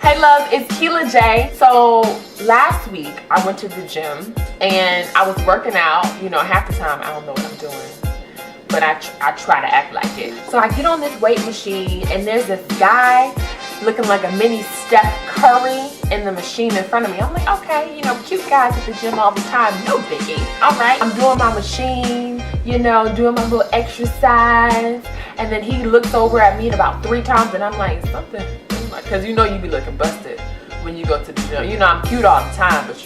Hey loves, it's Keela J. So last week I went to the gym and I was working out. You know, half the time I don't know what I'm doing, but I try to act like it. So I get on this weight machine and there's this guy looking like a mini Steph Curry in the machine in front of me. I'm like, okay, you know, cute guys at the gym all the time, no biggie. All right, I'm doing my machine, you know, doing my little exercise, and then he looks over at me about 3 times and I'm like, something, because you know you be looking busted when you go to the gym. You know I'm cute all the time, but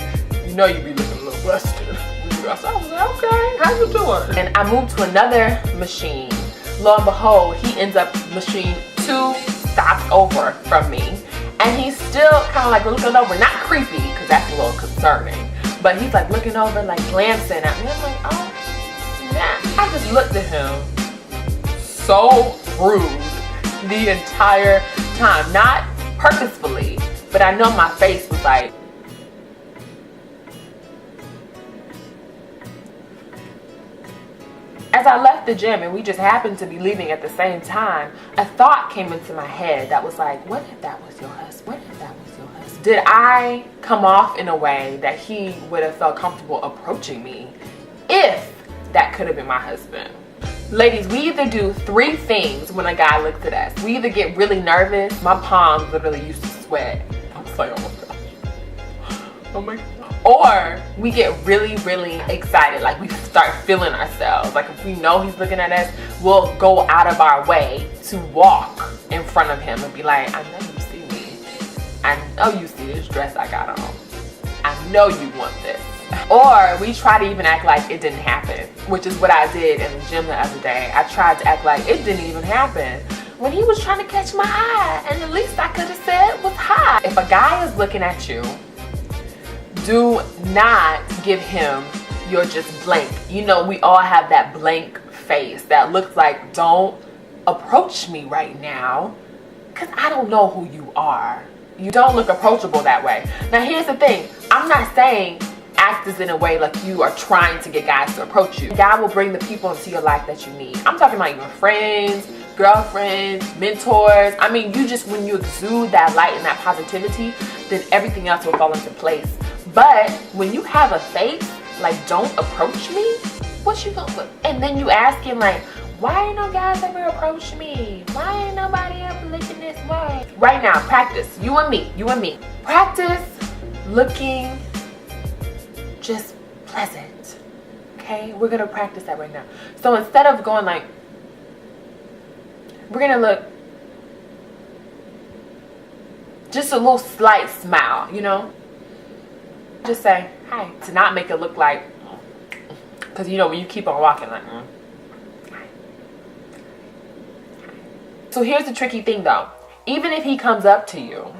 you know you be looking a little busted. So I was like, okay, how you doing? And I moved to another machine. Lo and behold, he ends up machine 2 stops over from me, and he's still kind of like looking over, not creepy because that's a little concerning, but he's like looking over, like glancing at me. I'm like, oh snap. I just looked at him so rude the entire time, not purposefully, but I know my face was like, as I left the gym and we just happened to be leaving at the same time, a thought came into my head that was like, what if that was your husband? What if that was your husband? Did I come off in a way that he would have felt comfortable approaching me if that could have been my husband? Ladies, we either do 3 things when a guy looks at us. We either get really nervous. My palms literally used to sweat. I was like, oh my gosh. Oh my God. Or we get really, really excited, like we start feeling ourselves. Like if we know he's looking at us, we'll go out of our way to walk in front of him and be like, I know you see me. I know you see this dress I got on. I know you want this. Or we try to even act like it didn't happen, which is what I did in the gym the other day. I tried to act like it didn't even happen when he was trying to catch my eye, and the least I could have said was hi. If a guy is looking at you, do not give him your just blank. You know, we all have that blank face that looks like, don't approach me right now because I don't know who you are. You don't look approachable that way. Now here's the thing, I'm not saying act as in a way like you are trying to get guys to approach you. God will bring the people into your life that you need. I'm talking about even friends, girlfriends, mentors. I mean, you just, when you exude that light and that positivity, then everything else will fall into place. But when you have a face like don't approach me, what you gonna, and then you ask him like, why ain't no guys ever approach me? Why ain't nobody ever looking this way? Right now, practice, you and me. Practice looking just pleasant, okay? We're gonna practice that right now. So instead of going like, we're gonna look, just a little slight smile, you know? Just say hi, to not make it look like, because you know when you keep on walking like, So here's the tricky thing though. Even if he comes up to you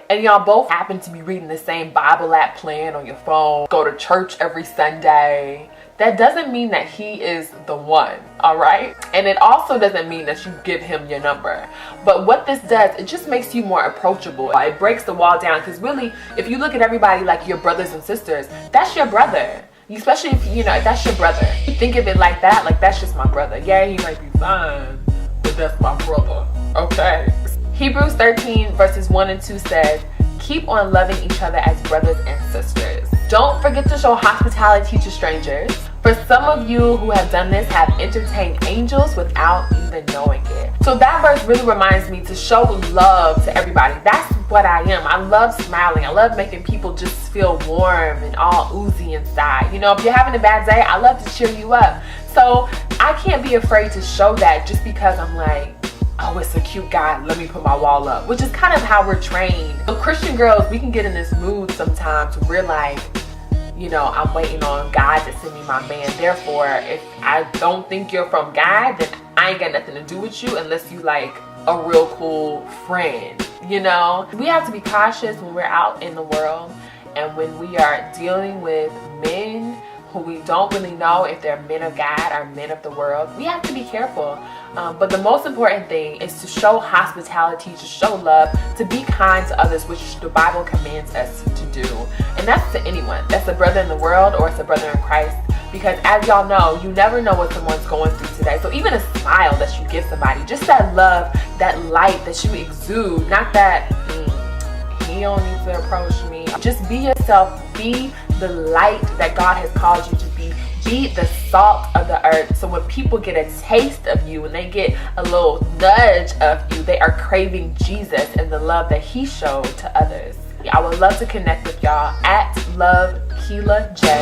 and y'all both happen to be reading the same Bible app playing on your phone, go to church every Sunday, that doesn't mean that he is the one, all right? And it also doesn't mean that you give him your number. But what this does, it just makes you more approachable. It breaks the wall down, because really, if you look at everybody like your brothers and sisters, that's your brother. Especially if, you know, that's your brother. You think of it like that, like that's just my brother. Yeah, he might be fine, but that's my brother, okay? Hebrews 13 verses 1 and 2 says, keep on loving each other as brothers and sisters. Don't forget to show hospitality to strangers. For some of you who have done this have entertained angels without even knowing it. So that verse really reminds me to show love to everybody. That's what I am. I love smiling. I love making people just feel warm and all oozy inside. You know, if you're having a bad day, I love to cheer you up. So I can't be afraid to show that just because I'm like, oh, it's a cute guy, let me put my wall up, which is kind of how we're trained. So Christian girls, we can get in this mood sometimes where we're like, you know, I'm waiting on God to send me my man. Therefore, if I don't think you're from God, then I ain't got nothing to do with you unless you like a real cool friend, you know? We have to be cautious when we're out in the world and when we are dealing with men who we don't really know if they're men of God or men of the world. We have to be careful. But the most important thing is to show hospitality, to show love, to be kind to others, which the Bible commands us to do. And that's to anyone. That's a brother in the world or it's a brother in Christ. Because as y'all know, you never know what someone's going through today. So even a smile that you give somebody, just that love, that light that you exude, not that, he You don't need to approach me. Just be yourself. Be the light that God has called you to be. Be the salt of the earth. So when people get a taste of you, when they get a little nudge of you, they are craving Jesus and the love that he showed to others. I would love to connect with y'all at Love Keela J.